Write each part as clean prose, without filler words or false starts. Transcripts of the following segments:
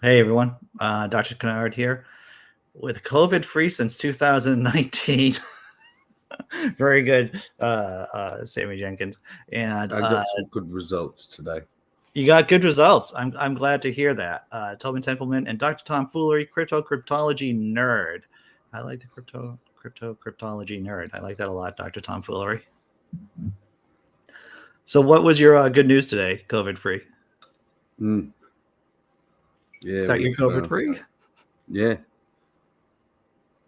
Hey everyone, Dr. Kennard here with COVID free since 2019. Very good, Sammy Jenkins. And I got some good results today. you got good results. I'm glad to hear that. Tobin Templeman and Dr. Tom Foolery, cryptology nerd. I like the cryptology nerd. I like that a lot, Dr. Tom Foolery. So, what was your good news today, COVID free? Mm. Yeah, That you're COVID free? Yeah,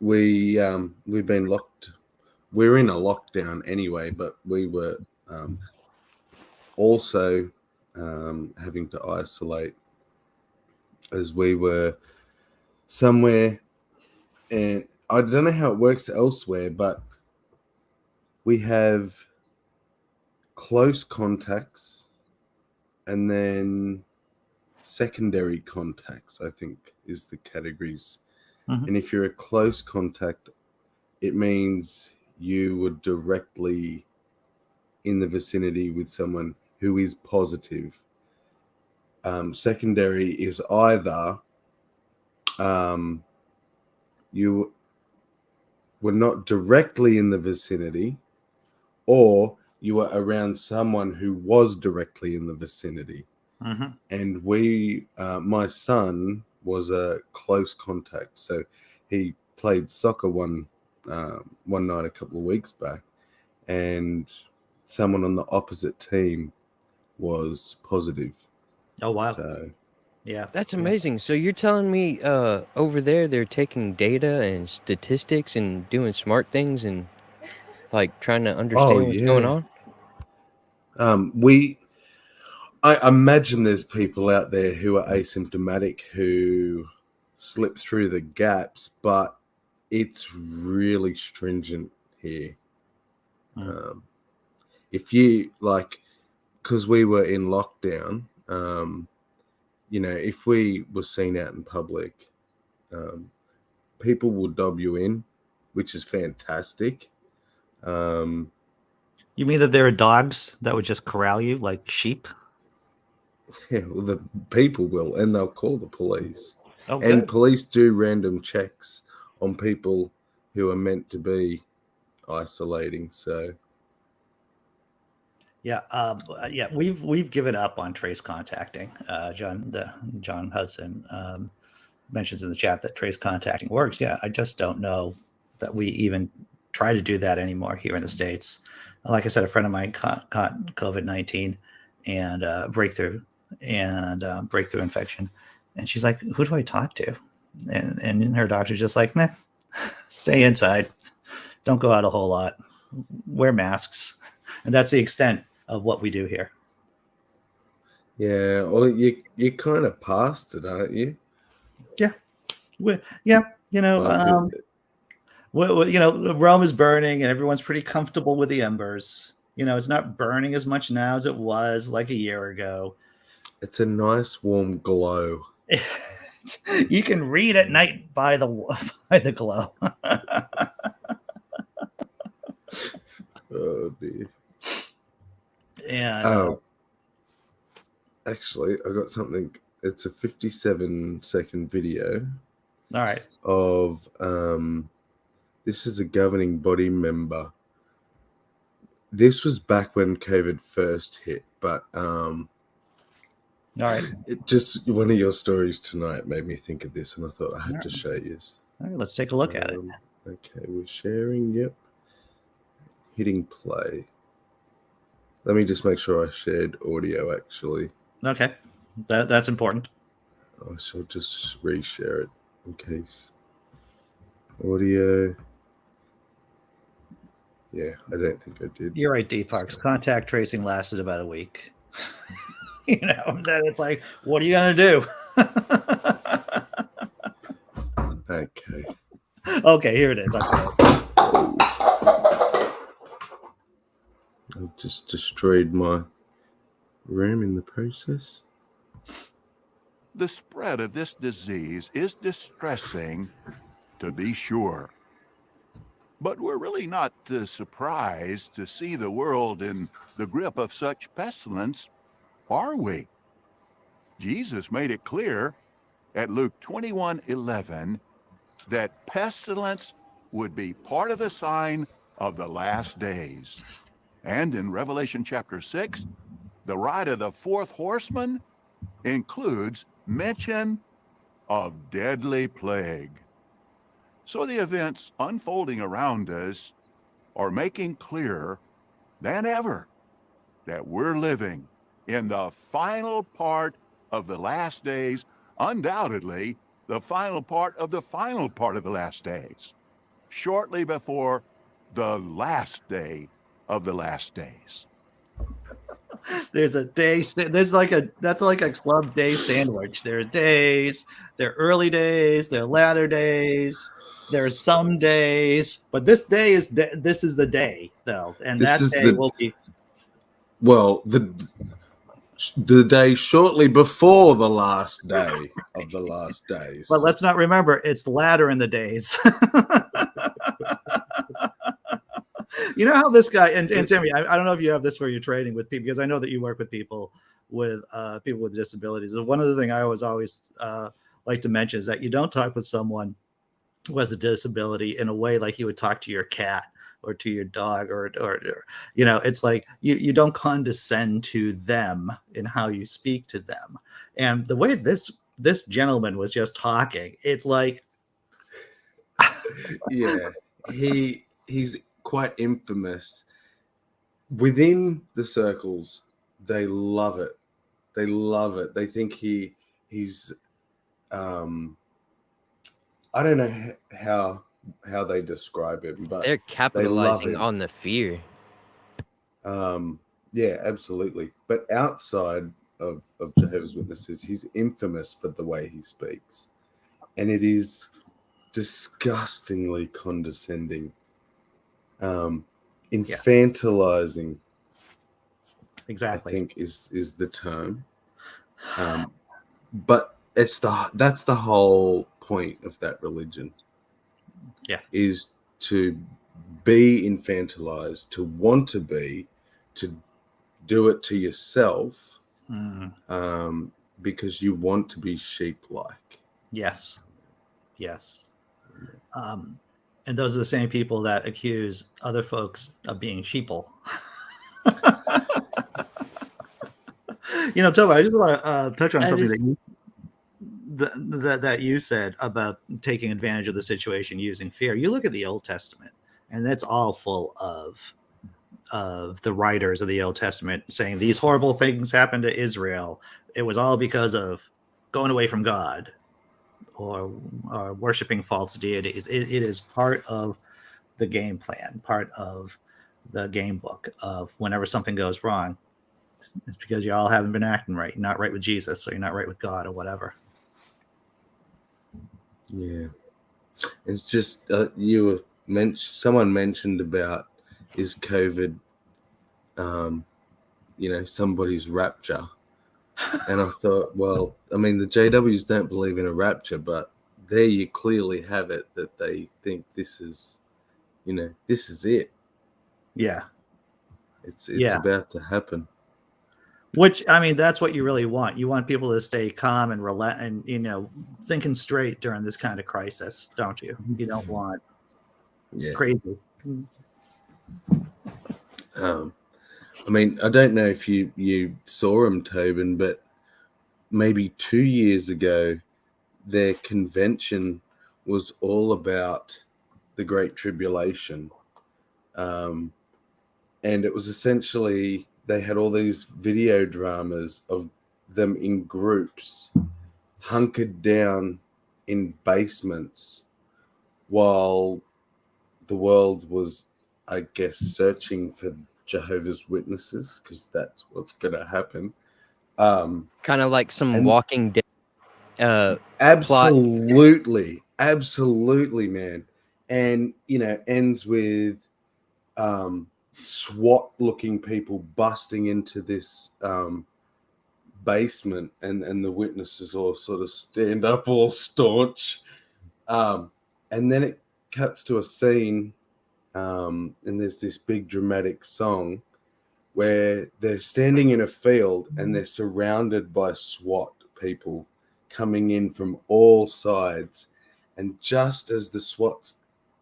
we've been locked. We're in a lockdown anyway, but we were also having to isolate as we were somewhere, and I don't know how it works elsewhere, but we have close contacts and then secondary contacts, I think, is the categories. Mm-hmm. And if you're a close contact, it means you were directly in the vicinity with someone who is positive. Secondary is either you were not directly in the vicinity, or you were around someone who was directly in the vicinity. Mm-hmm. And my son was a close contact, so he played soccer one night a couple of weeks back, and someone on the opposite team was positive. Oh wow! So Yeah, That's amazing. So you're telling me over there they're taking data and statistics and doing smart things and like trying to oh understand what's going yeah, on? we I imagine there's people out there who are asymptomatic who slip through the gaps, but it's really stringent here. Mm. Um, if you like, because we were in lockdown, if we were seen out in public, um, people will dob you in, which is fantastic. Um, You mean that there are dogs that would just corral you like sheep? yeah, well, the people will, and they'll call the police. Oh, And good. police do random checks on people who are meant to be isolating. So, Yeah, yeah, we've given up on trace contacting. John Hudson mentions in the chat that trace contacting works. Yeah, I just don't know that we even try to do that anymore here in the States. Like I said, a friend of mine caught COVID-19 and breakthrough infection, and she's like, "Who do I talk to?" And her doctor's just like, "Meh, stay inside, don't go out a whole lot, wear masks," and that's the extent of what we do here. yeah, well, you kind of past it, aren't you? Yeah, yeah, you know, Like, Rome is burning, and everyone's pretty comfortable with the embers. It's not burning as much now as it was like a year ago. it's a nice warm glow. You can read at night by the by the glow. Oh dear. And Oh, actually, I got something. It's a 57-second video all right, of this is a governing body member. This was back when COVID first hit, but all right, it just one of your stories tonight made me think of this, and I thought I had to show you. all right. Let's take a look at it. Okay, we're sharing. Yep, hitting play. Let me just make sure I shared audio. Actually, Okay, that's important. I shall just reshare it in case. Audio. Yeah, I don't think I did. You're right, D Parks. Contact tracing lasted about a week. Then it's like, what are you gonna do? Okay. Okay, here it is. I've just destroyed my RAM in the process. The spread of this disease is distressing, to be sure. But we're really not surprised to see the world in the grip of such pestilence, are we? Jesus made it clear at Luke 21:11 that pestilence would be part of the sign of the last days. And in Revelation chapter 6, the ride of the fourth horseman includes mention of deadly plague. So the events unfolding around us are making clearer than ever that we're living in the final part of the last days, undoubtedly the final part of the final part of the last days, shortly before the last day of the last days. There's a day. That's like a club day sandwich. There's days. There are early days. There are latter days. There are some days, but this is the day though, and This that is day will be. well, the day shortly before the last day of the last days. But let's not remember it's latter in the days. You know how this guy and Sammy, I don't know if you have this where you're trading with people, because I know that you work with people with disabilities. And one of the things I always like to mention is that you don't talk with someone who has a disability in a way like you would talk to your cat or to your dog, or you know, it's like you don't condescend to them in how you speak to them. And the way this gentleman was just talking, it's like, yeah, he's quite infamous within the circles. They love it. They love it. They think he's I don't know how they describe him, but They're capitalizing on the fear. Yeah, absolutely. But outside of Jehovah's Witnesses, he's infamous for the way he speaks, and it is disgustingly condescending, infantilizing. exactly. I think is the term. But that's the whole point of that religion. Yeah. Is to be infantilized, to want to be, to do it to yourself, because you want to be sheep-like. Yes. And those are the same people that accuse other folks of being sheeple. You know, Tova, I just want to touch on something that you said about taking advantage of the situation using fear. You look at the Old Testament, and that's all full of the writers of the Old Testament saying these horrible things happened to Israel. It was all because of going away from God or worshiping false deities. It is part of the game plan, part of the game book of whenever something goes wrong, it's because you all haven't been acting right. You're not right with Jesus, or you're not right with God, or whatever. Yeah, it's just someone mentioned about is COVID, somebody's rapture, and I thought, well, I mean, the JWs don't believe in a rapture, but there you clearly have it that they think this is it. Yeah, it's about to happen. Which, I mean, that's what you really want. You want people to stay calm and relent and, thinking straight during this kind of crisis, don't you? You don't want crazy. I mean, I don't know if you saw him, Tobin, but maybe 2 years ago, their convention was all about the Great Tribulation. And it was essentially, they had all these video dramas of them in groups, hunkered down in basements, while the world was, I guess, searching for Jehovah's Witnesses, because that's what's going to happen. Kind of like some Walking Dead absolutely plot. Absolutely, man. And ends with SWAT looking people busting into this basement, and the witnesses all sort of stand up all staunch, and then it cuts to a scene, and there's this big dramatic song where they're standing in a field and they're surrounded by SWAT people coming in from all sides. And just as the SWAT's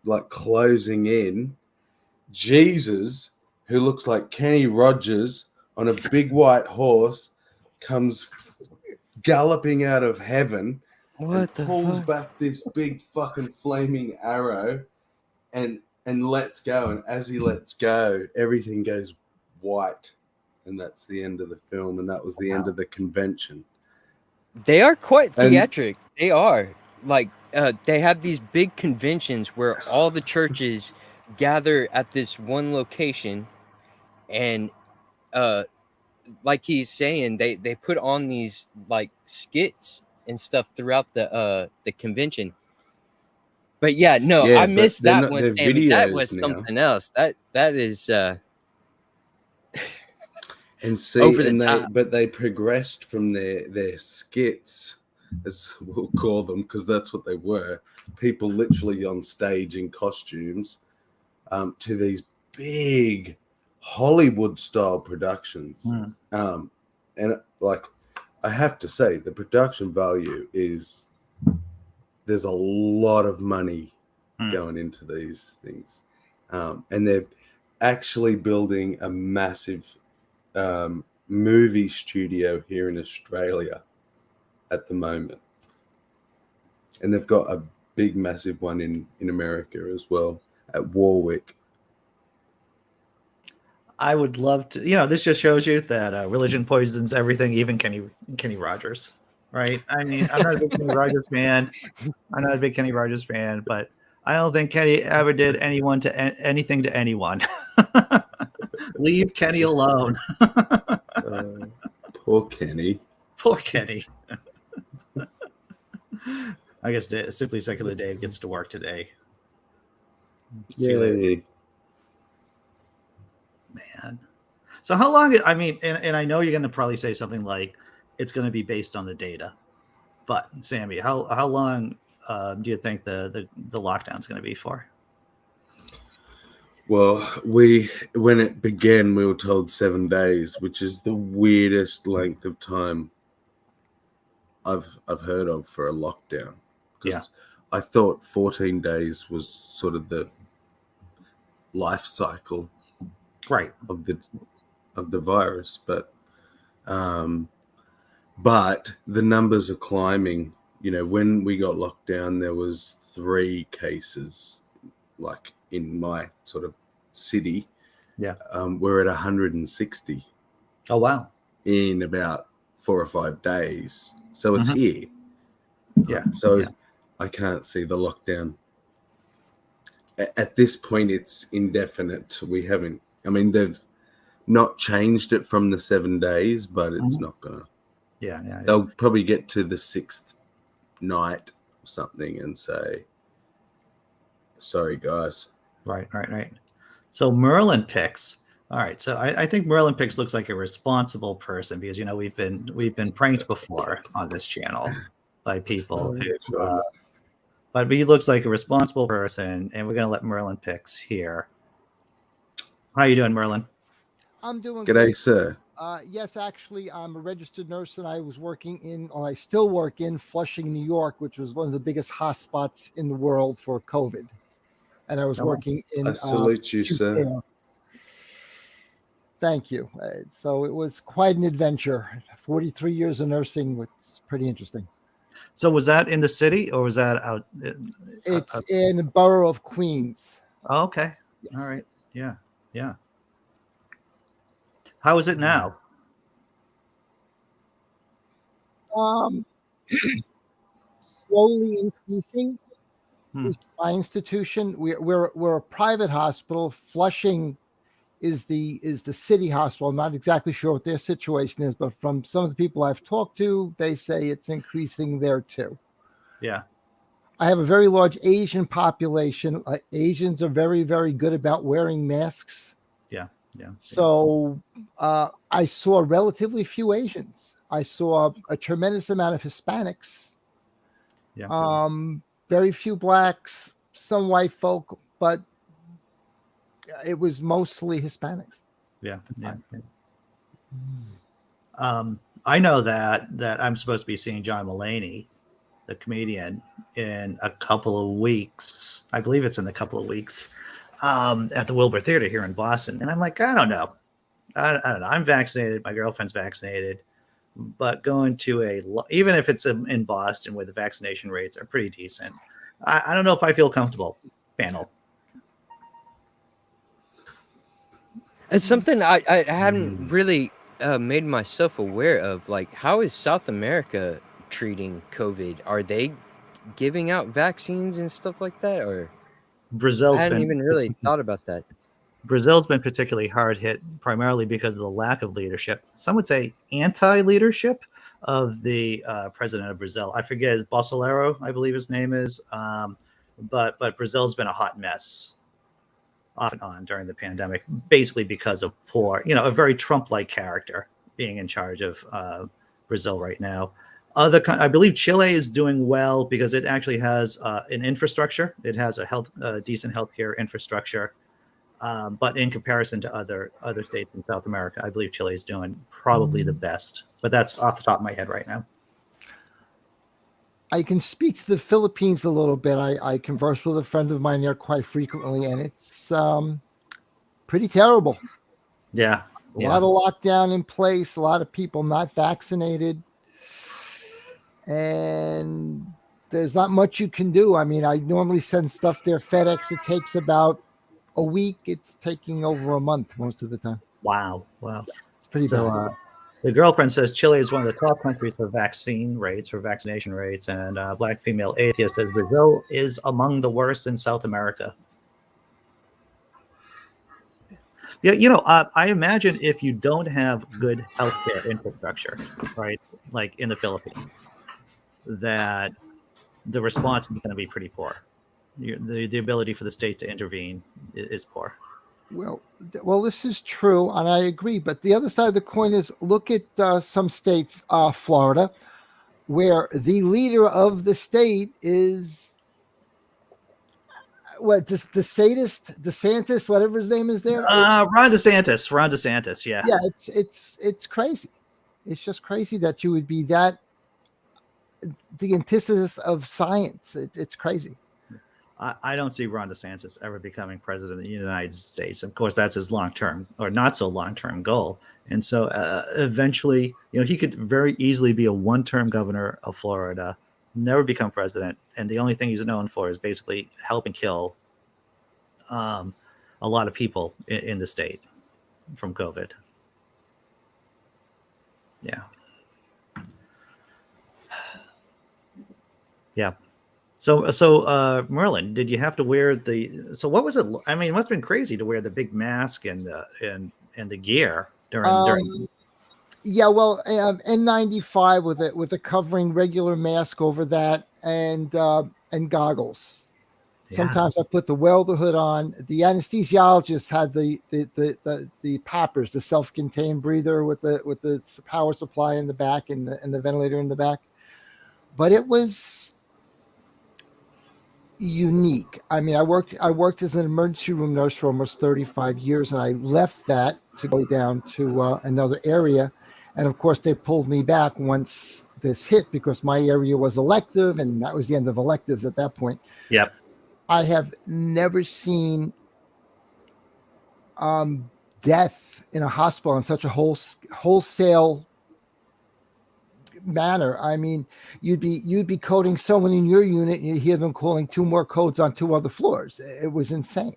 like closing in, Jesus, who looks like Kenny Rogers on a big white horse, comes galloping out of heaven What and the pulls fuck? back this big fucking flaming arrow and lets go. And as he lets go, everything goes white. And that's the end of the film. And that was the end of the convention. They are quite And- theatric. They are. Like, they have these big conventions where all the churches gather at this one location, and like he's saying, they put on these like skits and stuff throughout the convention. But yeah, no, Yeah, I but missed they're that not- one, they're Sammy. That videos was now. something else. That is And see, over the and top. they progressed from their skits, as we'll call them, because that's what they were. People literally on stage in costumes, to these big Hollywood style productions. And like, I have to say, the production value is, there's a lot of money going into these things. And they're actually building a massive movie studio here in Australia at the moment. And they've got a big, massive one in America as well, at Warwick. I would love to. This just shows you that religion poisons everything, even Kenny Rogers, right? I mean, I'm not a big Kenny Rogers fan. But I don't think Kenny ever did anything to anyone. Leave Kenny alone. Poor Kenny. Poor Kenny. I guess Simply Secular Dave gets to work today. See you later. Yay. Man. So how long? I mean, and I know you're going to probably say something like it's going to be based on the data, but Sammy, how long do you think the lockdown is going to be for? Well, when it began, we were told 7 days, which is the weirdest length of time I've heard of for a lockdown. Because I thought 14 days was sort of the life cycle, right, of the virus, but the numbers are climbing. When we got locked down, there was 3 cases, like in my sort of city. We're at 160. Oh wow! In about 4 or 5 days, so it's here. I can't see the lockdown. At this point, it's indefinite. We haven't. I mean, they've not changed it from the 7 days, but it's not gonna. They'll probably get to the 6th night or something and say, "Sorry, guys." Right. So Merlin Picks. All right. So I think Merlin Picks looks like a responsible person because we've been pranked before on this channel by people who. But he looks like a responsible person, and we're gonna let Merlin Picks here. How you doing, Merlin? I'm doing G'day, great. sir. Yes, actually, I'm a registered nurse, and I was I still work in Flushing, New York, which was one of the biggest hotspots in the world for COVID. And I was working in. I salute you, sir. Care. Thank you. So it was quite an adventure. 43 years of nursing was pretty interesting. So was that in the city or was that out? It's in the borough of Queens. Oh, okay. Yes. All right. Yeah. How is it now? Slowly increasing. My institution, we're a private hospital. Flushing is the city hospital. I'm not exactly sure what their situation is, but from some of the people I've talked to, they say it's increasing there too. Yeah. I have a very large Asian population. Asians are very, very good about wearing masks. Yeah. So I saw relatively few Asians. I saw a tremendous amount of Hispanics. Yeah. Very few blacks, some white folk, but it was mostly Hispanics. Yeah. I know that I'm supposed to be seeing John Mulaney, the comedian, in a couple of weeks. I believe it's in a couple of weeks, at the Wilbur Theater here in Boston. And I'm like, I don't know. I don't know. I'm vaccinated. My girlfriend's vaccinated. But going to even if it's in Boston where the vaccination rates are pretty decent, I don't know if I feel comfortable. Panel. It's something I hadn't really made myself aware of. Like, how is South America treating COVID? Are they giving out vaccines and stuff like that? Or I Brazil's hadn't been even really thought about that. Brazil's been particularly hard hit primarily because of the lack of leadership. Some would say anti-leadership of the president of Brazil. I forget, Bolsonaro, I believe his name is. But Brazil's been a hot mess off and on during the pandemic, basically because of a very Trump-like character being in charge of Brazil right now. I believe Chile is doing well because it actually has an infrastructure. It has a decent healthcare infrastructure. But in comparison to other states in South America, I believe Chile is doing probably the best. But that's off the top of my head right now. I can speak to the Philippines a little bit. I converse with a friend of mine there quite frequently, and it's pretty terrible. Yeah. A lot of lockdown in place, a lot of people not vaccinated, and there's not much you can do. I mean, I normally send stuff there FedEx. It takes about a week. It's taking over a month most of the time. Wow. It's pretty bad. The girlfriend says Chile is one of the top countries for vaccination rates, and Black female atheist says Brazil is among the worst in South America. Yeah, I imagine if you don't have good healthcare infrastructure, right, like in the Philippines, that the response is going to be pretty poor. The ability for the state to intervene is poor. Well, this is true, and I agree. But the other side of the coin is look at some states, Florida, where the leader of the state is DeSantis, whatever his name is there. Ron DeSantis. Yeah. Yeah, it's crazy. It's just crazy that you would be the antithesis of science. It's crazy. I don't see Ron DeSantis ever becoming president of the United States. Of course, that's his long-term or not so long-term goal. And so eventually, he could very easily be a one-term governor of Florida, never become president. And the only thing he's known for is basically helping kill a lot of people in the state from COVID. Yeah. Yeah. So Merlin, did you have to wear so what was it? I mean, it must have been crazy to wear the big mask and the gear during. Yeah, well, N95 with a covering regular mask over that and goggles. Yeah. Sometimes I put the welder hood on. The anesthesiologist had the poppers, the self-contained breather with the power supply in the back and the ventilator in the back. But it was unique. I mean, I worked as an emergency room nurse for almost 35 years, and I left that to go down to another area. And of course, they pulled me back once this hit because my area was elective, and that was the end of electives at that point. Yep. I have never seen death in a hospital in such a wholesale manner. I mean, you'd be coding someone in your unit and you hear them calling 2 more codes on 2 other floors. It was insane.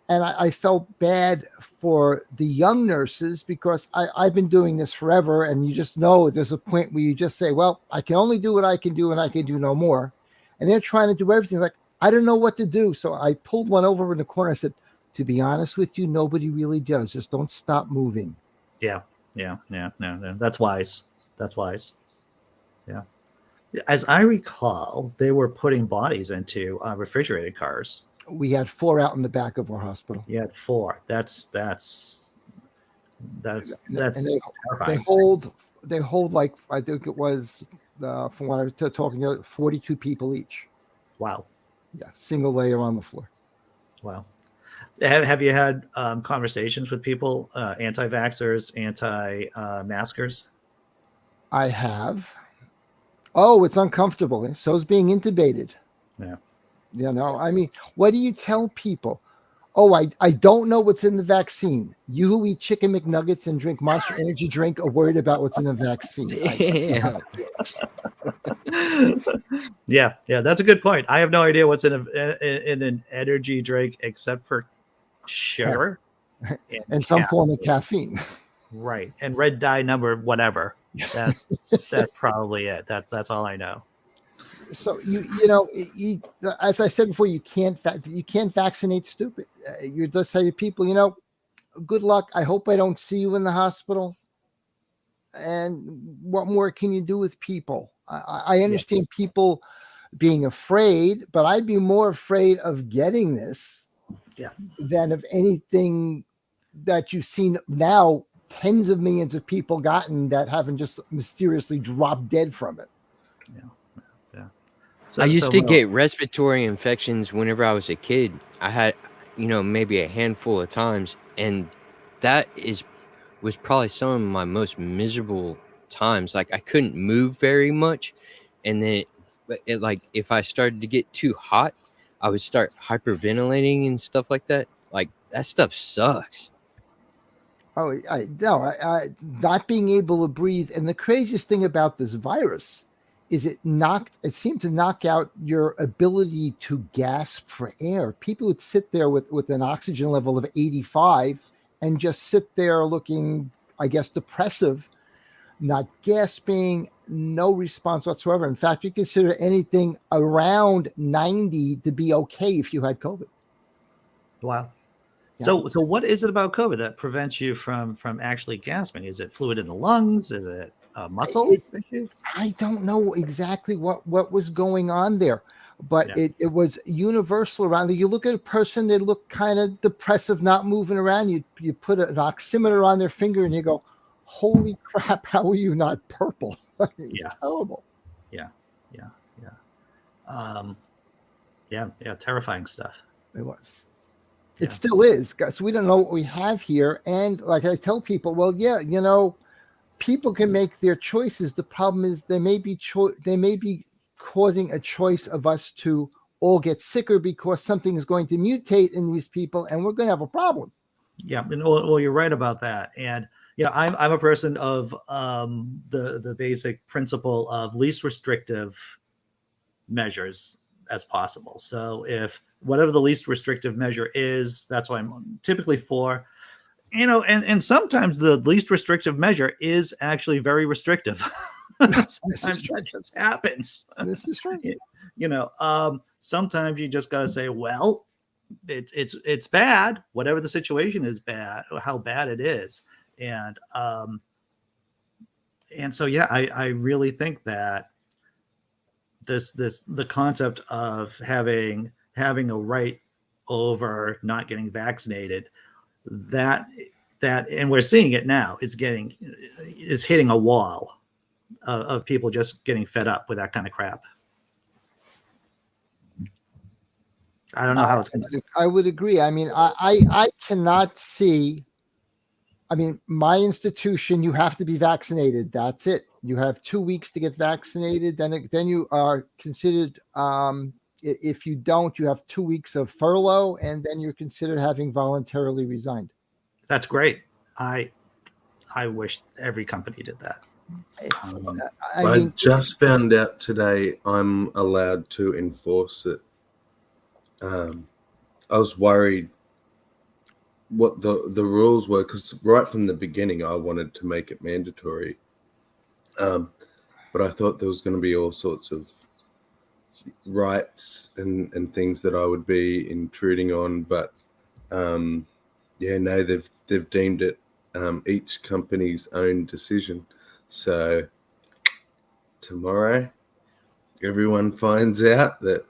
And I felt bad for the young nurses because I've been doing this forever, and you just know there's a point where you just say, well, I can only do what I can do and I can do no more. And they're trying to do everything. Like, I don't know what to do. So I pulled one over in the corner. I said, to be honest with you, nobody really does. Just don't stop moving. Yeah. That's wise. Yeah. As I recall, they were putting bodies into refrigerated cars. We had 4 out in the back of our hospital. You had 4. That's and terrifying. They hold like, I think it was from what I was talking about, 42 people each. Wow. Yeah, single layer on the floor. Wow. Have you had conversations with people, anti-vaxxers, anti-maskers? I have. Oh, it's uncomfortable. So is being intubated. Yeah. You know, I mean, what do you tell people? Oh, I don't know what's in the vaccine. You who eat chicken McNuggets and drink Monster Energy drink are worried about what's in the vaccine. Damn. Yeah, that's a good point. I have no idea what's in an energy drink except for sugar And some form of caffeine. caffeine. Right, and red dye number whatever. That's probably it. That's all I know. So as I said before, you can't vaccinate stupid. You just say to people, good luck. I hope I don't see you in the hospital. And what more can you do with people? I understand people being afraid, but I'd be more afraid of getting this than of anything that you've seen now. Tens of millions of people gotten that haven't just mysteriously dropped dead from it. Yeah. I used to get respiratory infections whenever I was a kid. I had, maybe a handful of times, and that was probably some of my most miserable times. Like I couldn't move very much, and then if I started to get too hot, I would start hyperventilating and stuff like that. Like that stuff sucks. Oh, not being able to breathe. And the craziest thing about this virus is it seemed to knock out your ability to gasp for air. People would sit there with an oxygen level of 85 and just sit there looking, I guess, depressive, not gasping, no response whatsoever. In fact, you consider anything around 90 to be okay if you had COVID. Wow. Yeah. So what is it about COVID that prevents you from actually gasping? Is it fluid in the lungs? Is it a muscle issue? I don't know exactly what was going on there, but it was universal around there. You look at a person, they look kind of depressive, not moving around. You put an oximeter on their finger and you go, holy crap, how are you not purple? It's terrible. Yeah. Terrifying stuff. It was. It still is. So we don't know what we have here. And like I tell people, well, people can make their choices. The problem is they may be causing a choice of us to all get sicker because something is going to mutate in these people, and we're going to have a problem. Yeah, well, you're right about that. And I'm a person of the basic principle of least restrictive measures as possible. So if whatever the least restrictive measure is, that's what I'm typically for. And sometimes the least restrictive measure is actually very restrictive. Sometimes that just happens. This is true. Sometimes you just got to say, well, it's bad. Whatever the situation is bad, or how bad it is, and so I really think that the concept of having a right over not getting vaccinated, that and we're seeing it now, is hitting a wall of people just getting fed up with that kind of crap. I don't know how it's going to. I would agree. I mean, I cannot see. I mean, my institution, you have to be vaccinated. That's it. You have 2 weeks to get vaccinated. Then you are considered. If you don't, you have 2 weeks of furlough, and then you're considered having voluntarily resigned. That's great. I wish every company did that. I just found out today I'm allowed to enforce it. I was worried what the rules were, because right from the beginning I wanted to make it mandatory. But I thought there was going to be all sorts of rights and things that I would be intruding on. But no, they've deemed it each company's own decision. So tomorrow, everyone finds out that.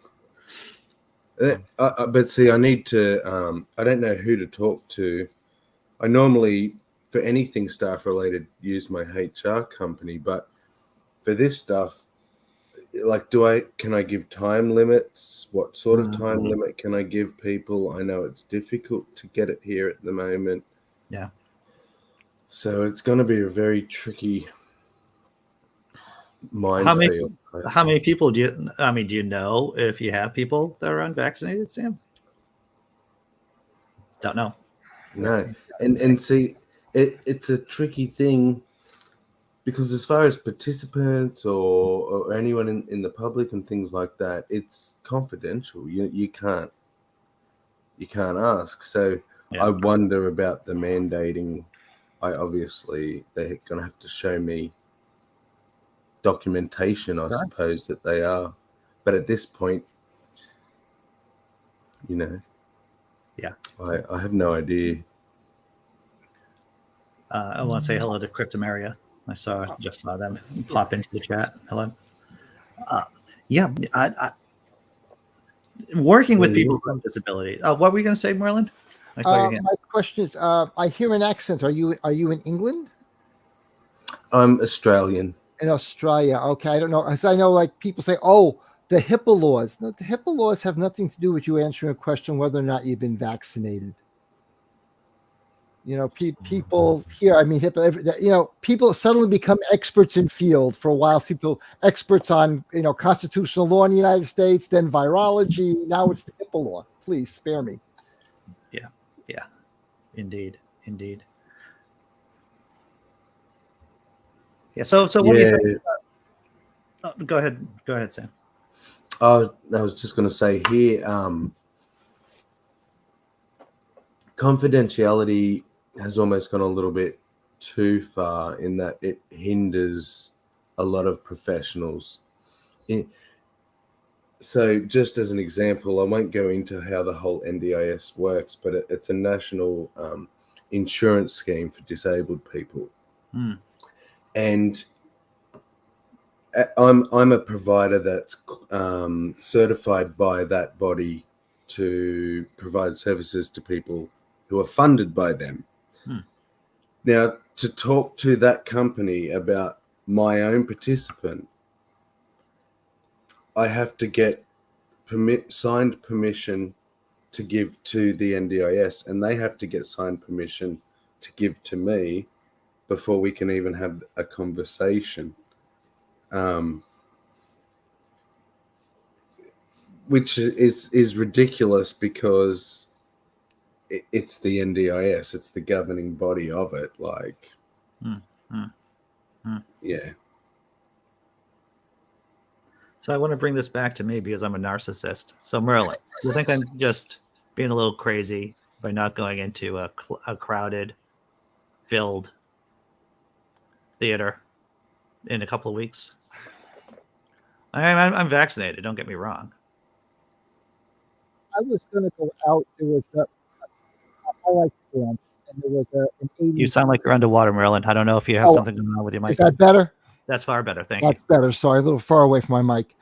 But see, I need to. I don't know who to talk to. I normally, for anything staff related, use my HR company, but for this stuff, like, can I give time limits? What sort of time limit can I give people? I know it's difficult to get it here at the moment. Yeah. So it's going to be a very tricky minefield. How many people do you know if you have people that are unvaccinated, Sam? Don't know. No. And see, it's a tricky thing, because as far as participants or anyone in the public and things like that, it's confidential. You can't ask. So Yeah. I wonder about the mandating. Obviously they're going to have to show me documentation, I suppose, that they are. But at this point, yeah, I have no idea. I want to say hello to Cryptomaria. I just saw them pop into the chat. Hello. Yeah, I working with people with disabilities. What were you going to say, Merlin? My question is, I hear an accent. Are you in England? I'm Australian. In Australia. Okay, I don't know. As I know, like people say, oh, the HIPAA laws. No, the HIPAA laws have nothing to do with you answering a question whether or not you've been vaccinated. People here, I mean, HIPAA, people suddenly become experts in field. For a while, people experts on, constitutional law in the United States, then virology. Now it's the HIPAA law. Please spare me. Yeah, indeed. Yeah. So what do you think? Go ahead, Sam. I was just going to say here, confidentiality has almost gone a little bit too far in that it hinders a lot of professionals. So just as an example, I won't go into how the whole NDIS works, but it's a national insurance scheme for disabled people. And I'm a provider that's certified by that body to provide services to people who are funded by them. Now, to talk to that company about my own participant, I have to get signed permission to give to the NDIS, and they have to get signed permission to give to me before we can even have a conversation. Which is ridiculous, because it's the NDIS, it's the governing body of it. Like, yeah. So I want to bring this back to me because I'm a narcissist. So Merlin, you think I'm just being a little crazy by not going into a crowded, filled theater in a couple of weeks? I'm vaccinated. Don't get me wrong. I was going to go out. There was I like dance, and there was an 80s. You sound like you're underwater, Merlin. I don't know if you have something going on with your mic. Is that better? That's far better. Thank you. That's better. Sorry, a little far away from my mic.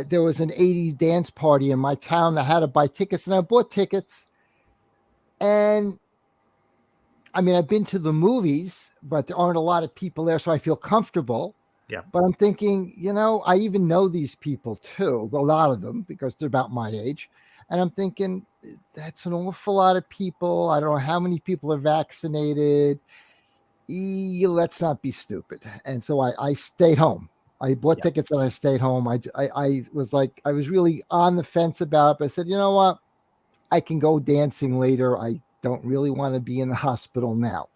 There was an 80s dance party in my town. I had to buy tickets, and I bought tickets. And I mean, I've been to the movies, but there aren't a lot of people there, so I feel comfortable. Yeah. But I'm thinking, I even know these people too, a lot of them, because they're about my age. And I'm thinking, that's an awful lot of people. I don't know how many people are vaccinated. Let's not be stupid. And so I stayed home. I bought tickets and I stayed home. I was like, I was really on the fence about it, but I said, you know what? I can go dancing later. I don't really want to be in the hospital now.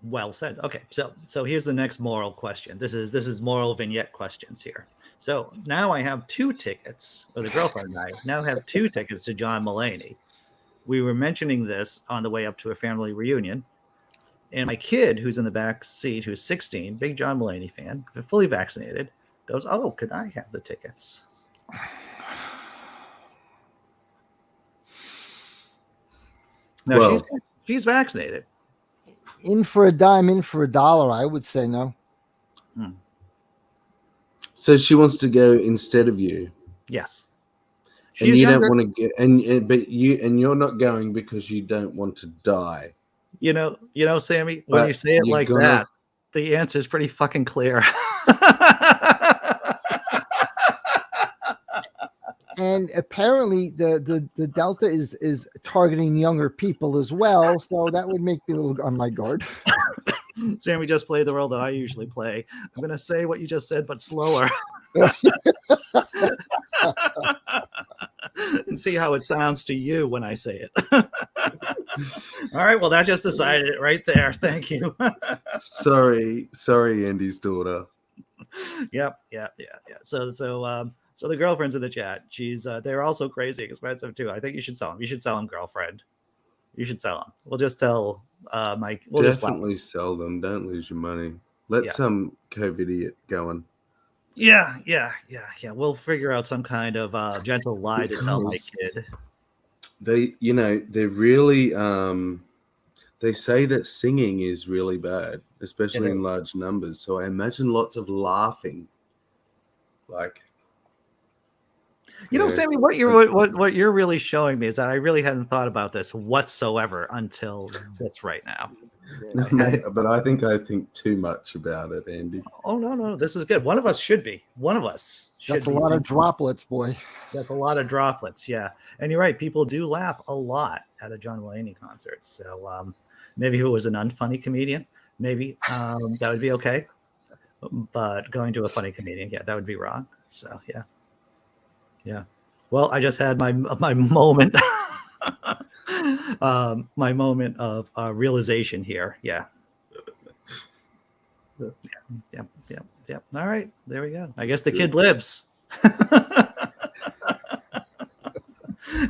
Well said. Okay, so here's the next moral question. This is moral vignette questions here. So now I have 2 tickets, or the girlfriend and I now have 2 tickets to John Mulaney. We were mentioning this on the way up to a family reunion, and my kid, who's in the back seat, who's 16, big John Mulaney fan, fully vaccinated, goes, "Oh, could I have the tickets?" Now she's vaccinated. In for a dime, in for a dollar, I would say no. So she wants to go instead of you. Yes. And you don't want to get, but you're not going because you don't want to die. Sammy, when you say it like that, the answer is pretty fucking clear. And apparently the Delta is targeting younger people as well. So that would make me a little on my guard. Sammy just played the role that I usually play. I'm going to say what you just said, but slower. And see how it sounds to you when I say it. All right. Well, that just decided it right there. Thank you. Sorry, Andy's daughter. Yep. So the girlfriend's in the chat. They're also crazy expensive too. I think you should sell them. You should sell them, girlfriend. You should sell them. We'll just tell Mike. We'll Definitely sell them. Don't lose your money. Let some COVID going. Yeah. We'll figure out some kind of gentle lie to tell my kid. They really they say that singing is really bad, especially in large numbers. So I imagine lots of laughing. Like, Sammy, what you're really showing me is that I really hadn't thought about this whatsoever until this right now. But I think too much about it, Andy. Oh no, this is good. One of us should be. That's a lot of droplets, boy. That's a lot of droplets, yeah. And you're right. People do laugh a lot at a John Mulaney concert. So maybe if it was an unfunny comedian, maybe that would be okay. But going to a funny comedian, that would be wrong. So yeah. Well, I just had my moment, my moment of realization here. Yeah. All right, there we go. I guess the kid lives.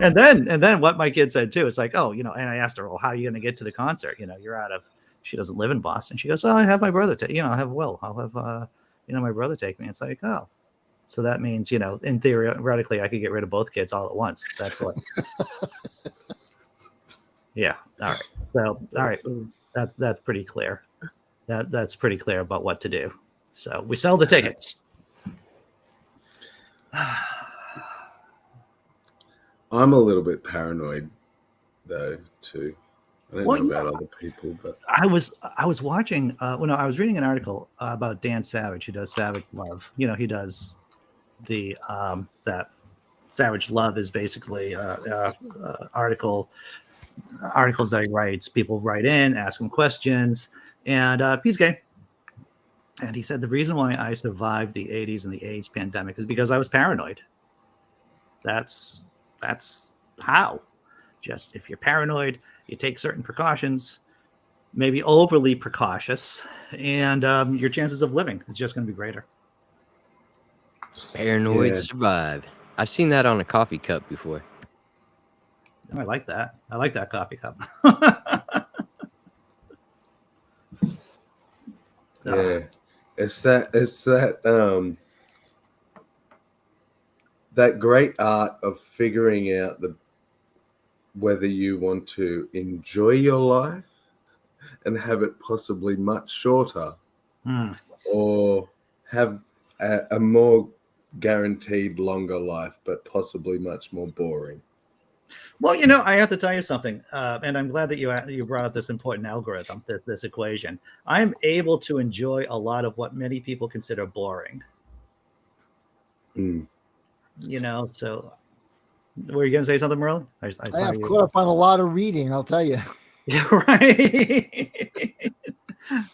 And then what my kid said too, it's like, oh, and I asked her, well, how are you going to get to the concert? She doesn't live in Boston. She goes, oh, I have my brother I'll have my brother take me. It's like, oh, so that means, in theoretically I could get rid of both kids all at once. That's what. Yeah. All right. So, all right. That's pretty clear. That's pretty clear about what to do. So we sell the tickets. I'm a little bit paranoid, though, too. I don't know about other people, but I was watching. I was reading an article about Dan Savage, who does Savage Love. He does the that Savage Love is basically articles that he writes. People write in, ask him questions, and he's gay. And he said the reason why I survived the 80s and the AIDS pandemic is because I was paranoid. That's how. Just if you're paranoid, you take certain precautions, maybe overly precautious, and your chances of living is just going to be greater. Paranoid survive. I've seen that on a coffee cup before. I like that. I like that coffee cup. Yeah. It's that that great art of figuring out whether you want to enjoy your life and have it possibly much shorter, or have a more guaranteed longer life, but possibly much more boring. Well, I have to tell you something, and I'm glad that you brought up this important algorithm, this equation. I'm able to enjoy a lot of what many people consider boring. So were you going to say something, Merlin? I have caught up on a lot of reading, I'll tell you. Yeah, right.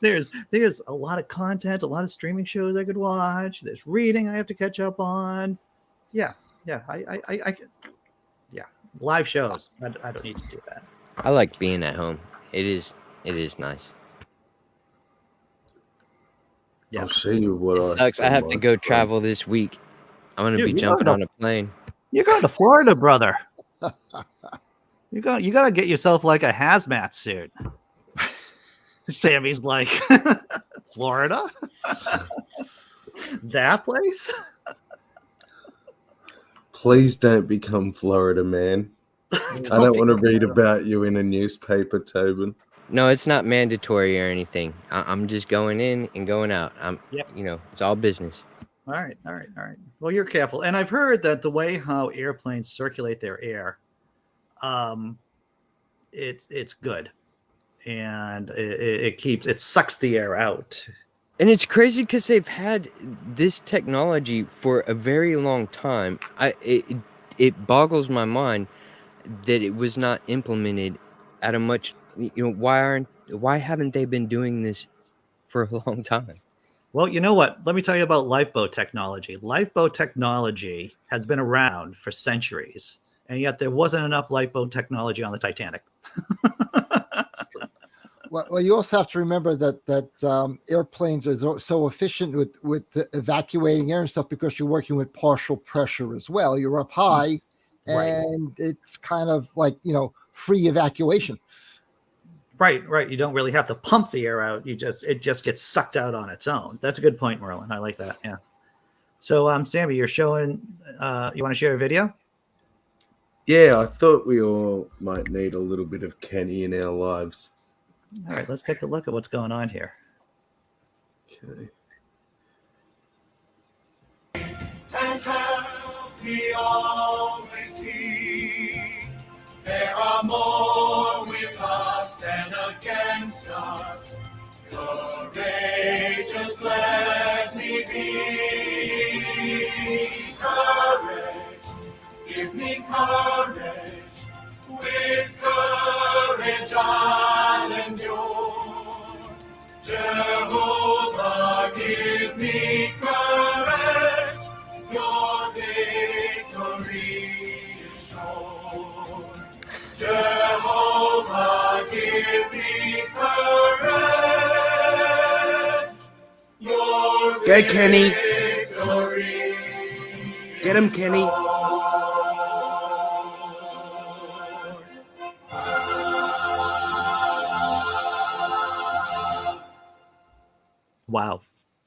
There's a lot of content, a lot of streaming shows I could watch. There's reading I have to catch up on. Yeah. I live shows. I don't need to do that. I like being at home. It is nice. Yeah. I'll show you what it sucks. I have to go travel this week. I'm gonna be jumping on a plane. You're going to Florida, brother. You got to get yourself like a hazmat suit. Sammy's like, Florida? That place? Please don't become Florida man. I don't want to read about you in a newspaper, Tobin. No, it's not mandatory or anything. I'm just going in and going out. It's all business. All right. Well, you're careful. And I've heard that the way how airplanes circulate their air, it's good. And it sucks the air out. And it's crazy because they've had this technology for a very long time. It boggles my mind that it was not implemented at a much. Why haven't they been doing this for a long time? Well, you know what? Let me tell you about lifeboat technology. Lifeboat technology has been around for centuries, and yet there wasn't enough lifeboat technology on the Titanic. Well, you also have to remember that airplanes are so efficient with evacuating air and stuff because you're working with partial pressure as well. You're up high, Right. and it's kind of like free evacuation. Right. You don't really have to pump the air out. It just gets sucked out on its own. That's a good point, Merlin. I like that. Yeah. So, Sammy, you're showing. You want to share a video? Yeah, I thought we all might need a little bit of Kenny in our lives. All right, let's take a look at what's going on here. Okay. And help me always see there are more with us than against us. Courageous let me be. Courage, give me courage. With courage I'll endure. Jehovah, give me courage. Your victory is sure. Jehovah, give me courage. Your Go, Kenny. victory Get him, is Kenny. sure. Wow,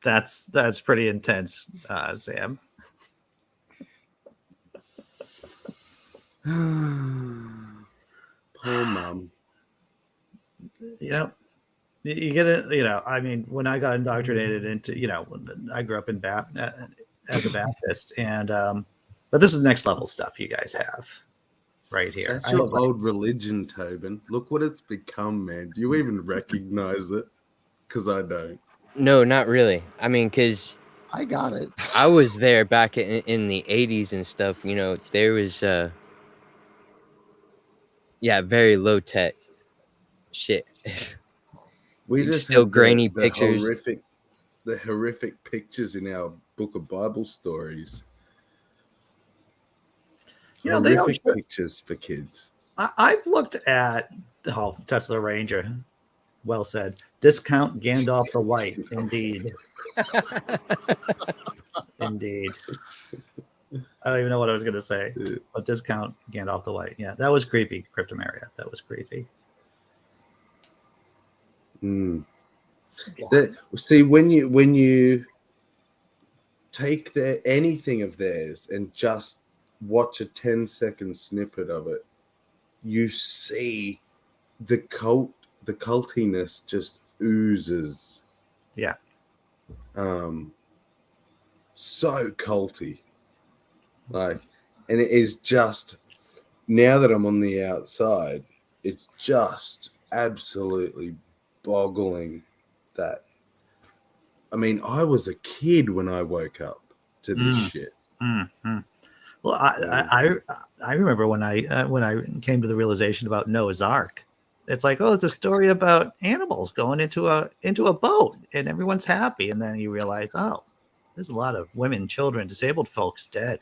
that's pretty intense, Sam. Poor mum. You get it. I mean, when I got indoctrinated into, I grew up as a Baptist, and but this is next level stuff you guys have right here. That's your old religion, Tobin. Look what it's become, man. Do you even recognize it? Because I don't. No, not really. I mean, because I got it. I was there back in the 80s and stuff. There was very low tech shit. We It's just still had grainy the pictures. horrific pictures in our book of Bible stories. Horrific pictures for kids. I've looked at Tesla Ranger. Well said. Discount Gandalf the White. Indeed. Indeed. I don't even know what I was going to say. But discount Gandalf the White. Yeah, that was creepy, Cryptomaria. That was creepy. See, when you take anything of theirs and just watch a 10-second snippet of it, you see the cultiness just oozes. Yeah. So culty. And it is just, now that I'm on the outside, it's just absolutely boggling that. I mean, I was a kid when I woke up to this shit. Mm-hmm. Well, I remember when I came to the realization about Noah's Ark. It's like, it's a story about animals going into a boat and everyone's happy, and then you realize, there's a lot of women, children, disabled folks dead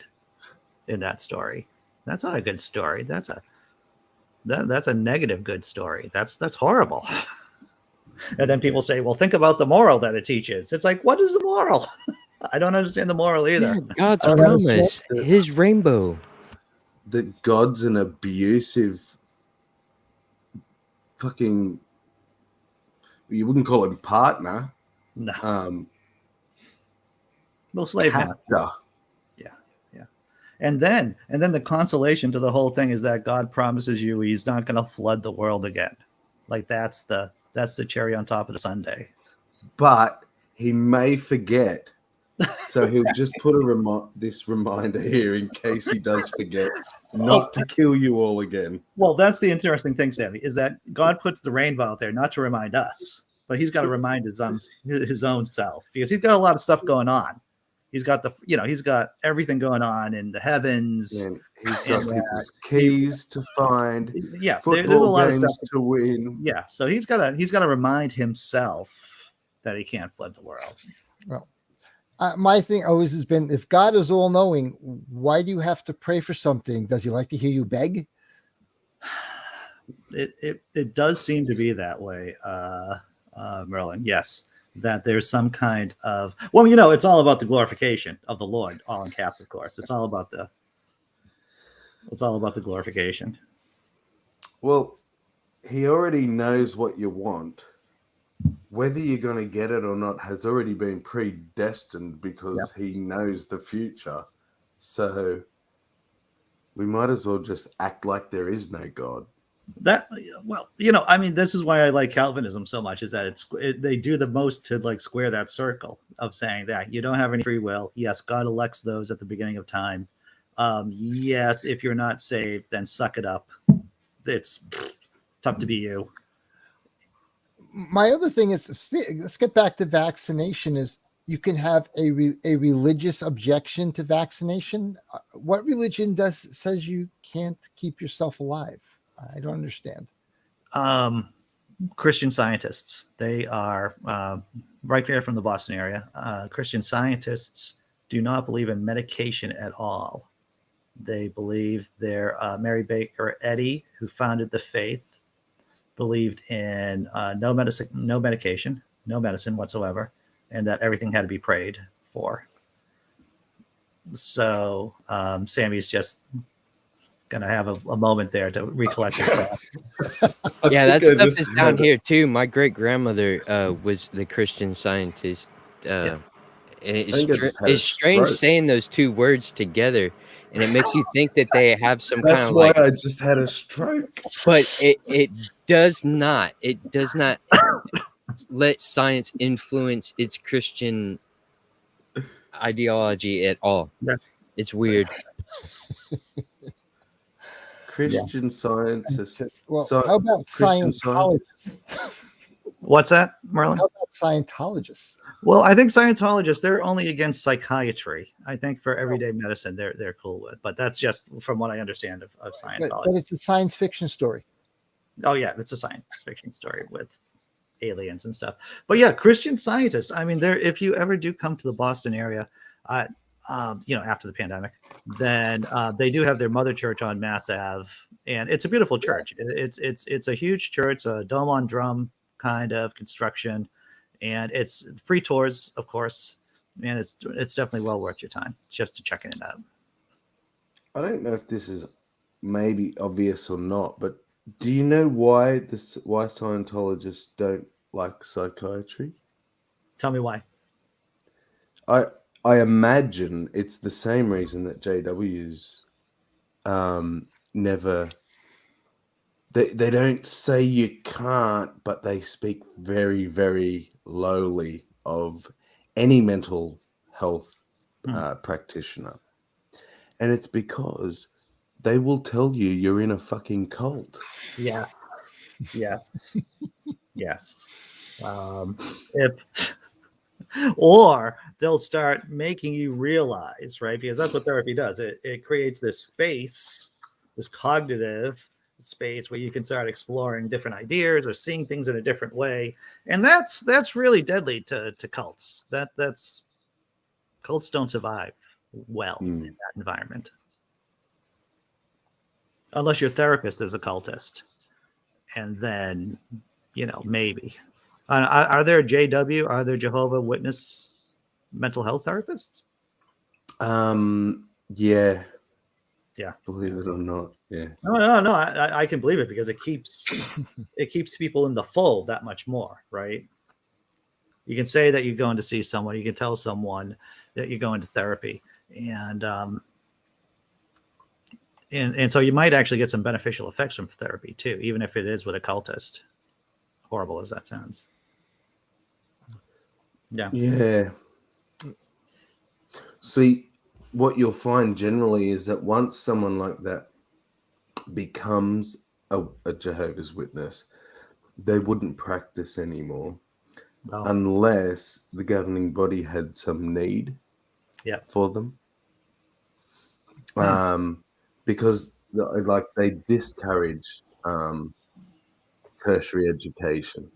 in that story. That's not a good story. That's a negative good story. That's horrible. And then people say, well, think about the moral that it teaches. It's like, what is the moral? I don't understand the moral either. Yeah, God's promise, his rainbow. That God's an abusive fucking, you wouldn't call him partner. No. Well, slave captor. master. Yeah. And then the consolation to the whole thing is that God promises you he's not going to flood the world again. Like that's the cherry on top of the sundae. But he may forget. So he'll just put this reminder here in case he does forget not to kill you all again. Well, that's the interesting thing, Sammy, is that God puts the rainbow out there not to remind us, but he's got to remind his own self, because he's got a lot of stuff going on. He's got he's got everything going on in the heavens. And he's got and people's keys to find, there's a football lot of games stuff to win. Yeah, so he's got to remind himself that he can't flood the world. Well, my thing always has been, if God is all knowing, why do you have to pray for something? Does he like to hear you beg? It does seem to be that way, Merlin. Yes, that there's some kind of, well, it's all about the glorification of the Lord, all in caps, of course. It's all about the glorification. Well, he already knows what you want. Whether you're going to get it or not has already been predestined, because he knows the future. So we might as well just act like there is no God. This is why I like Calvinism so much, is that they do the most to like square that circle of saying that you don't have any free will. Yes, God elects those at the beginning of time. Yes, if you're not saved, then suck it up. It's tough to be you. My other thing is, let's get back to vaccination. Is you can have a religious objection to vaccination. What religion says you can't keep yourself alive? I don't understand. Christian Scientists. They are right there from the Boston area. Christian Scientists do not believe in medication at all. They believe Mary Baker Eddy, who founded the faith, believed in no medication, no medicine whatsoever, and that everything had to be prayed for. So Sammy's just gonna have a moment there to recollect himself. Yeah, that stuff is down here too. My great grandmother was the Christian Scientist. And it's strange saying those two words together, and it makes you think that they have some kind of like. That's why I just had a stroke. But it does not. It does not let science influence its Christian ideology at all. Yeah. It's weird. Christian Scientists. Well, how about Scientologists? What's that, Merlin? How about Scientologists? Well, I think Scientologists, they're only against psychiatry. I think for everyday medicine, they're cool with. But that's just from what I understand of Scientology. But it's a science fiction story. Oh, yeah, it's a science fiction story with aliens and stuff. But yeah, Christian Scientists. I mean, if you ever do come to the Boston area, after the pandemic, then they do have their mother church on Mass Ave, and it's a beautiful church. It's a huge church, a dome on drum kind of construction, and it's free tours, of course, and it's definitely well worth your time just to check it out. I don't know if this is maybe obvious or not, but do you know why Scientologists don't like psychiatry? Tell me why. I imagine it's the same reason that JWs never. They don't say you can't, but they speak very, very lowly of any mental health practitioner. And it's because they will tell you you're in a fucking cult. Yes. Or they'll start making you realize, right? Because that's what therapy does. It creates this space, this cognitive space where you can start exploring different ideas or seeing things in a different way. And that's really deadly to cults. That's cults don't survive well in that environment. Unless your therapist is a cultist. And then, maybe. Are there JW? Are there Jehovah Witness mental health therapists? Yeah. Yeah. Believe it or not. Yeah. No. I can believe it, because it keeps people in the fold that much more, right? You can say that you're going to see someone. You can tell someone that you're going to therapy, and so you might actually get some beneficial effects from therapy too, even if it is with a cultist. Horrible as that sounds. Yeah. See, what you'll find generally is that once someone like that becomes a Jehovah's Witness, they wouldn't practice anymore. Oh, unless the governing body had some need yeah. for them. Hmm. Because like they discourage tertiary education.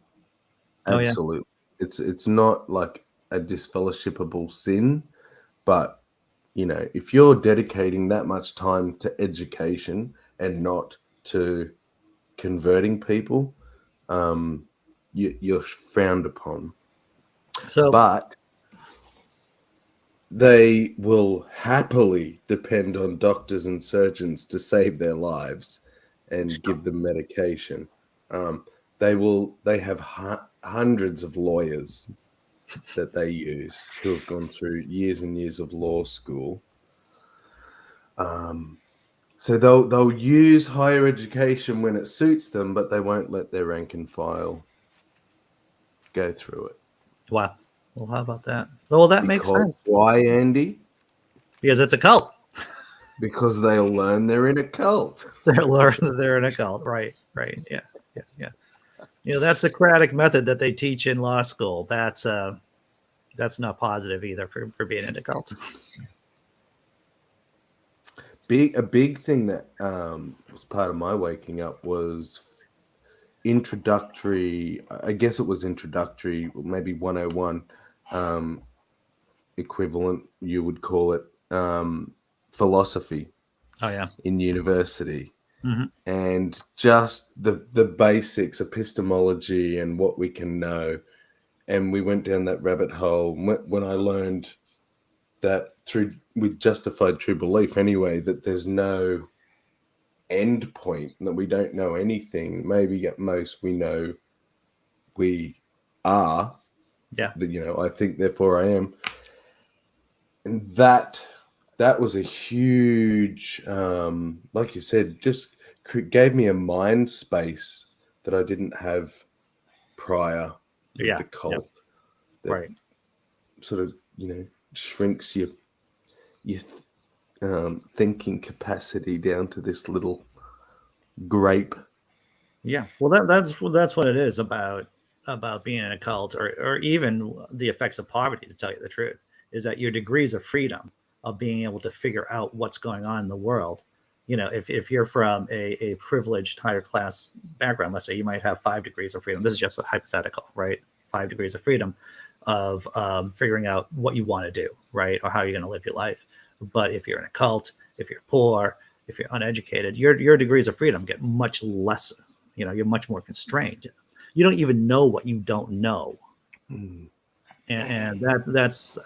Oh, yeah. Absolutely. It's not like a disfellowshipable sin, but you know, if you're dedicating that much time to education and not to converting people, you're frowned upon. So, But they will happily depend on doctors and surgeons to save their lives and give them medication. Um, they have hundreds of lawyers that they use who have gone through years and years of law school. So they'll use higher education when it suits them, but they won't let their rank and file go through it. wow. Well, how about that? Well, that makes Because sense why, Andy? because it's a cult. Because they'll learn they're in a cult. They're in a cult, right? Right. Yeah. Yeah. Yeah. You know, that Socratic method that they teach in law school. That's not positive either for being in a cult. A big thing that was part of my waking up was introductory. I guess it was introductory, maybe 101 equivalent. You would call it philosophy Oh yeah. in university. Hmm. And just the basics, epistemology, and what we can know. And we went down that rabbit hole when I learned that with justified true belief anyway, that there's no end point, that we don't know anything. Maybe at most we know we are. Yeah. You know, I think, therefore I am. And that was a huge, like you said, just gave me a mind space that I didn't have prior with Yeah. the Yeah. cult. That Right. sort of, you know, shrinks your thinking capacity down to this little grape. Yeah. Well, that's what it is about being in a cult, or even the effects of poverty. To tell you the truth, is that your degrees of freedom of being able to figure out what's going on in the world. You know, if you're from a privileged higher class background, let's say you might have 5 degrees of freedom. This is just a hypothetical, right? 5 degrees of freedom of figuring out what you want to do, right, or how you're going to live your life. But if you're in a cult, if you're poor, if you're uneducated, your degrees of freedom get much less. You know, you're much more constrained. You don't even know what you don't know, and that's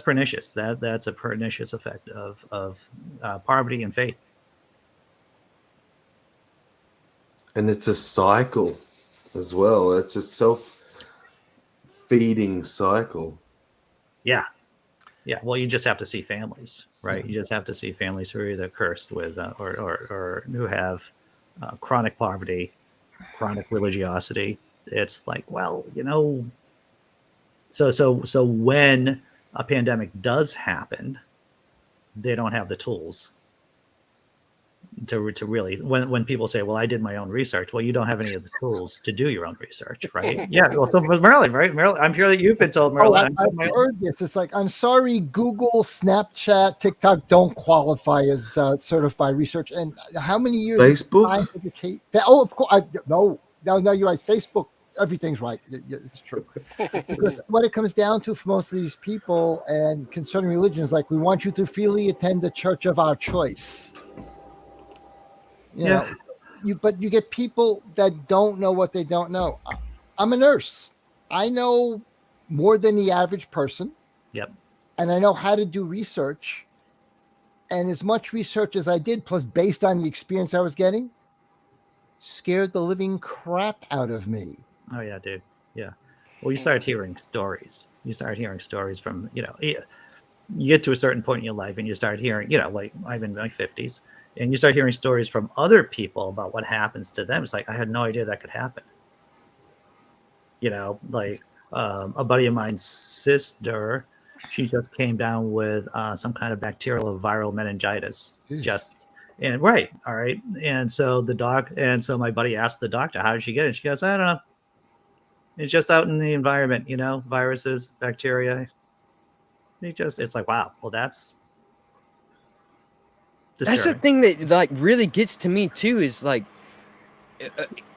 pernicious. That's a pernicious effect of poverty and faith. And it's a cycle as well. It's a self-feeding cycle. Yeah, yeah. Well, you just have to see families, right? You just have to see families who are either cursed with or who have chronic poverty, chronic religiosity. It's like, well, you know, so when a pandemic does happen, they don't have the tools to really, when people say, well, I did my own research. Well, you don't have any of the tools to do your own research, right? Yeah. Well, so was Marilyn, right? Marilyn, I'm sure that you've been told, Oh, Marilyn. I've heard this. It's like, I'm sorry, Google, Snapchat, TikTok don't qualify as certified research. And how many years of Facebook? scientific? Oh, of course. No, you're right. Facebook, everything's right. It's true. Because what it comes down to for most of these people and concerning religions, like, we want you to freely attend the church of our choice. You Yeah. know, but you get people that don't know what they don't know. I'm a nurse. I know more than the average person, Yep. and I know how to do research. And as much research as I did, plus based on the experience I was getting, scared the living crap out of me. Oh yeah, dude. Yeah. Well, you start hearing stories. You start hearing stories from, you get to a certain point in your life and you start hearing, like I'm in my 50s, and you start hearing stories from other people about what happens to them. It's like, I had no idea that could happen. Like a buddy of mine's sister, she just came down with some kind of bacterial or viral meningitis. Jeez. Right. All right. And so my buddy asked the doctor, how did she get it? She goes, I don't know. It's just out in the environment, viruses, bacteria. It's like, wow, well, that's That's the disturbing. thing that like really gets to me too, is like,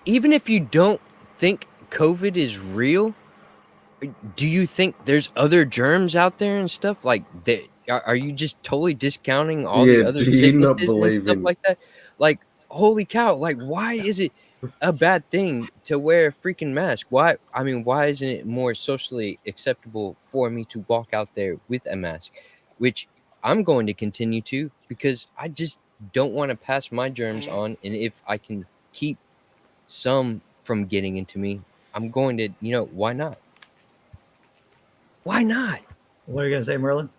even if you don't think COVID is real, do you think there's other germs out there and stuff like that? Are you just totally discounting all the Yeah, other do you not sicknesses and believe stuff in? like that? Like, holy cow! Like, why is it a bad thing to wear a freaking mask? Why? I mean, why isn't it more socially acceptable for me to walk out there with a mask? Which I'm going to continue to, because I just don't want to pass my germs on, and if I can keep some from getting into me, I'm going to, why not? Why not? What are you going to say, Merlin?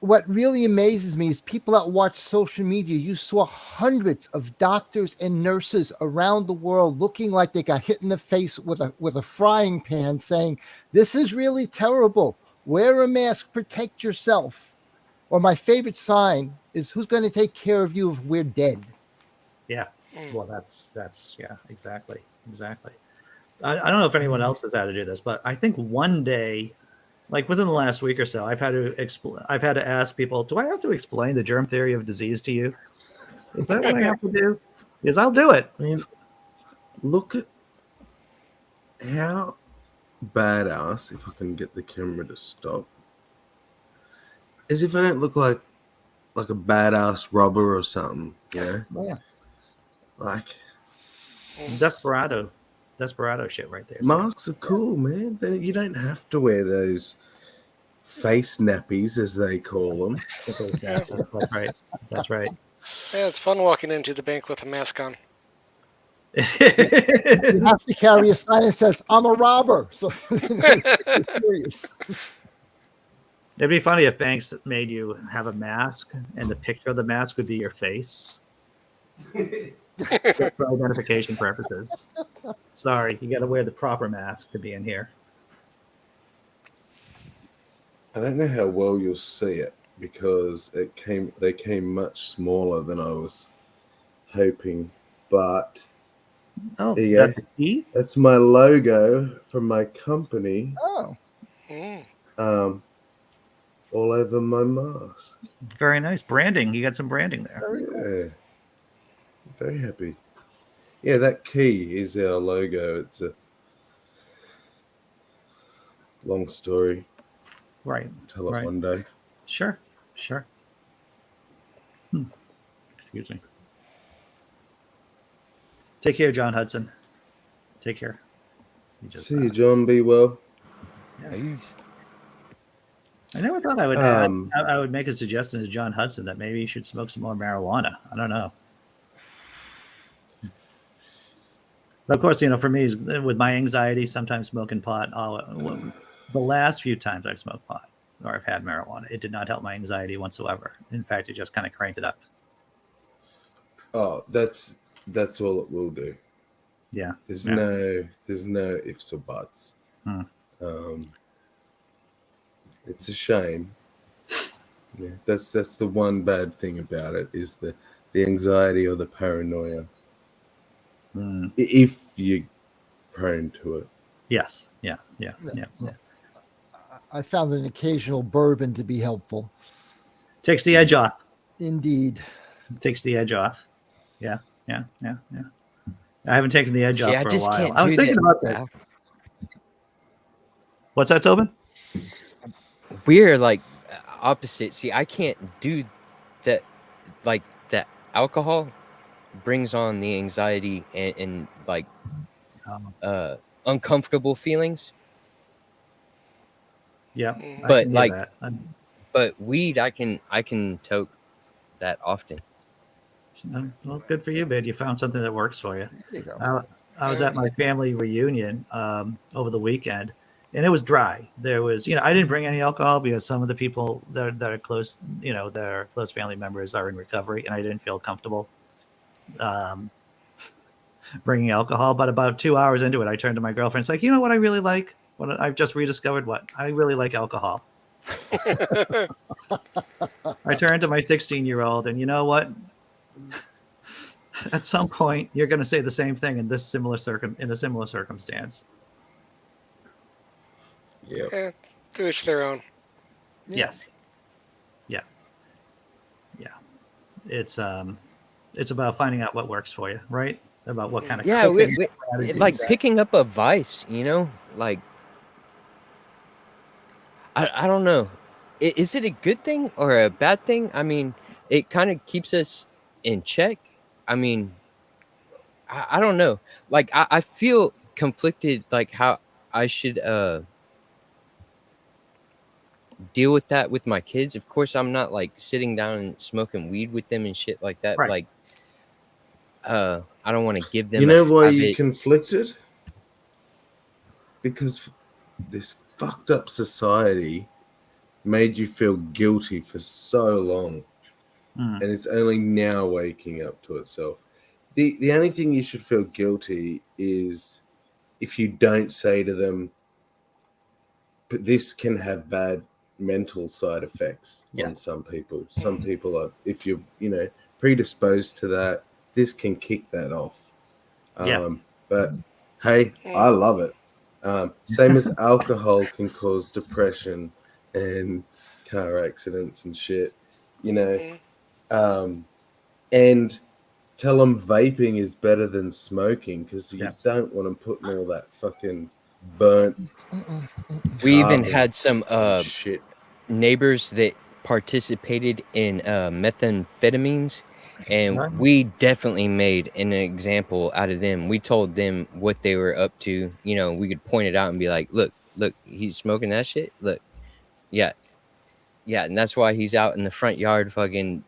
What really amazes me is people that watch social media. You saw hundreds of doctors and nurses around the world looking like they got hit in the face with a frying pan, saying, "This is really terrible. Wear a mask, protect yourself." Or my favorite sign is, "Who's going to take care of you if we're dead?" Yeah. Well, that's yeah, exactly. I don't know if anyone else has had to do this, but I think one day, like within the last week or so, I've had to ask people, do I have to explain the germ theory of disease to you? Is that what I have to do? Yes, I'll do it. I mean, look at how badass, if I can get the camera to stop, as if I don't look like a badass robber or something, Oh, yeah. Like, Desperado shit right there. masks are cool, man. You don't have to wear those face nappies, as they call them. That's right. That's right. Yeah, it's fun walking into the bank with a mask on. You have to carry a sign that says, "I'm a robber." So serious. It'd be funny if banks made you have a mask and the picture of the mask would be your face. Just for identification purposes. Sorry, you got to wear the proper mask to be in here. I don't know how well you'll see it because they came much smaller than I was hoping, but Oh, yeah, that's the key? that's my logo from my company. Oh, All over my mask. Very nice branding. You got some branding there. Yeah, very happy. Yeah, that key is our logo. It's a long story. Right. Tell it Right. one day. Sure. Excuse me. Take care, John Hudson. Take care. See you, John. Be well. Peace. I never thought I would I would make a suggestion to John Hudson that maybe he should smoke some more marijuana. I don't know. But of course, for me, with my anxiety, sometimes smoking pot. The last few times I've smoked pot or I've had marijuana, it did not help my anxiety whatsoever. In fact, it just kind of cranked it up. Oh, that's all it will do. Yeah. There's no ifs or buts. It's a shame. Yeah, that's the one bad thing about it is the anxiety or the paranoia. If you're prone to it. Yes. Yeah. I found an occasional bourbon to be helpful. Takes the edge off. Indeed. Takes the edge off. Yeah. I haven't taken the edge off for a while. Can't I was thinking about that. What's that, Tobin? We're like opposite. See, I can't do that. Like that alcohol brings on the anxiety and like uncomfortable feelings. Yeah, but like, but weed, I can toke that often. Well, good for you, man. You found something that works for you. There you go. I was at my family reunion over the weekend, and it was dry. There was, I didn't bring any alcohol because some of the people that are close, that are close family members are in recovery, and I didn't feel comfortable bringing alcohol. But about 2 hours into it, I turned to my girlfriend. It's like, you know what I really like? What I've just rediscovered? What I really like alcohol. I turned to my 16-year-old, and you know what? At some point, you're going to say the same thing in a similar circumstance. Yeah. To each their own. Yes. Yeah. It's about finding out what works for you, right? About what kind of Yeah, coping like strategies. picking up a vice, you know, like I don't know. Is it a good thing or a bad thing? I mean, it kind of keeps us in check. I mean, I don't know. Like I feel conflicted like how I should deal with that with my kids. Of course, I'm not like sitting down and smoking weed with them and shit like that. Right. Like I don't want to give You them a know why you habit. conflicted? Because this fucked up society made you feel guilty for so long, Mm. and it's only now waking up to itself. The only thing you should feel guilty is if you don't say to them, but this can have bad mental side effects Yeah. on some people. Some people are, if you're, predisposed to that, this can kick that off. Yeah. But hey, I love it. Same as alcohol can cause depression and car accidents and shit, you know. And tell them vaping is better than smoking because you Yeah. don't want them putting all that fucking burnt We even carbon had some and shit. neighbors that participated in methamphetamines, and Right. we definitely made an example out of them. We told them what they were up to. You know, we could point it out and be like, look, he's smoking that shit. Look, yeah, and that's why he's out in the front yard fucking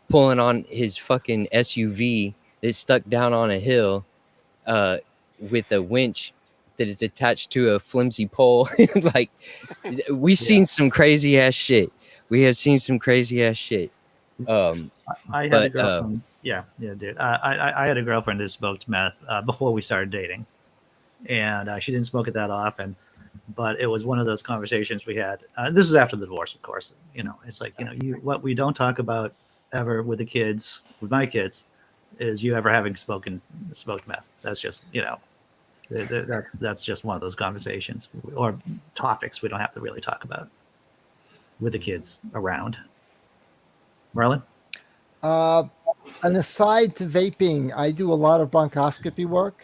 pulling on his fucking SUV that's stuck down on a hill uh with a winch that is attached to a flimsy pole. Like we've Yeah. seen some crazy ass shit. We have seen some crazy ass shit. I had a But girlfriend. Yeah, dude. I had a girlfriend who smoked meth before we started dating, and she didn't smoke it that often. But it was one of those conversations we had. This is after the divorce, of course. It's like what we don't talk about ever with the kids, with my kids, is you ever having smoked meth. That's just that's just one of those conversations or topics we don't have to really talk about with the kids around. Merlin? An aside to vaping, I do a lot of bronchoscopy work.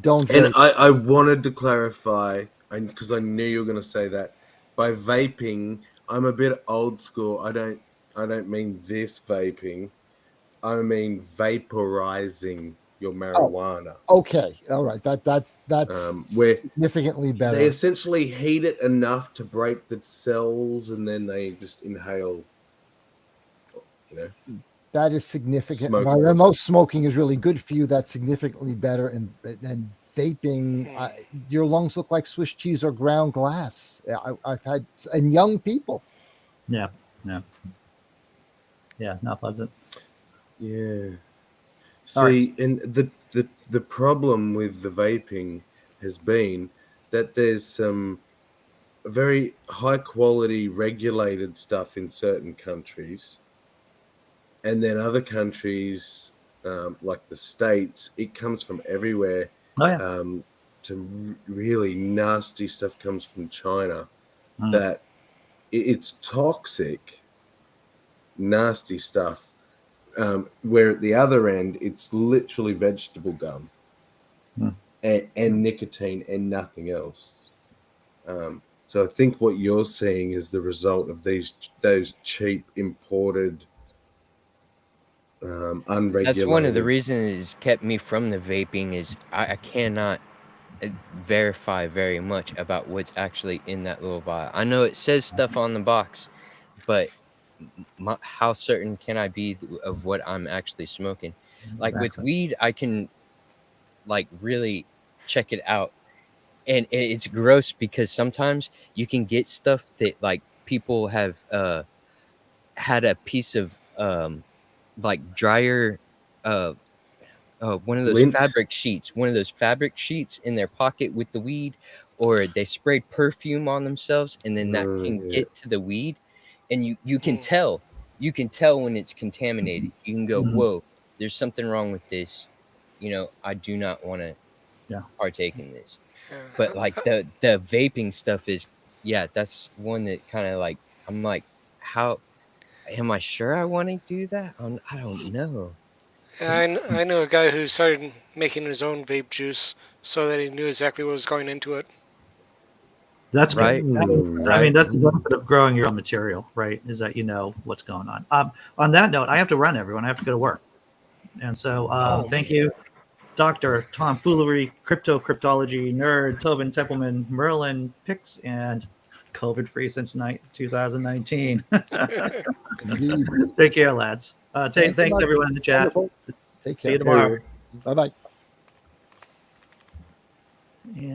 Don't And vape. I wanted to clarify, because I knew you were going to say that. By vaping, I'm a bit old school. I don't mean this vaping. I mean vaporizing your marijuana. Okay, all right. That's Where significantly they better. essentially heat it enough to break the cells, and then they just inhale. That is significant. Smoke While breaks. most smoking is really good for you, that's significantly better. And vaping, your lungs look like Swiss cheese or ground glass. I've had and young people. Yeah, not pleasant. Yeah. All right. See, and the problem with the vaping has been that there's some very high quality regulated stuff in certain countries, and then other countries, like the States, it comes from everywhere. Oh yeah. Some really nasty stuff comes from China Mm. that it's toxic, nasty stuff. Where at the other end, it's literally vegetable gum and nicotine and nothing else. So I think what you're seeing is the result of those cheap imported, unregulated. that's one of the reasons it's kept me from the vaping is I cannot verify very much about what's actually in that little vial. I know it says stuff on the box, but how certain can I be of what I'm actually smoking? Like with Exactly. weed, I can like really check it out, and it's gross because sometimes you can get stuff that like people have had a piece of like dryer one of those Lint. one of those fabric sheets in their pocket with the weed, or they sprayed perfume on themselves, and then that can Yeah. get to the weed, and you can tell when it's contaminated. You can go, whoa, there's something wrong with this. I do not want to Yeah. partake in this. But like the vaping stuff is, yeah, that's one that kind of like, I'm like, how am I sure I want to do that? I don't know. I know a guy who started making his own vape juice so that he knew exactly what was going into it. That's Right. good. I mean, Right. that's the benefit of growing your own material, right? Is that you know what's going on. On that note, I have to run, everyone. I have to go to work. And so thank you, Dr. Tom Foolery, cryptology nerd, Tobin Templeman, Merlin Pix, and COVID-free since 2019. Indeed. Take care, lads. Thanks so Thanks, much. everyone in the chat. Wonderful. Take See you care. tomorrow. Bye bye. Yeah.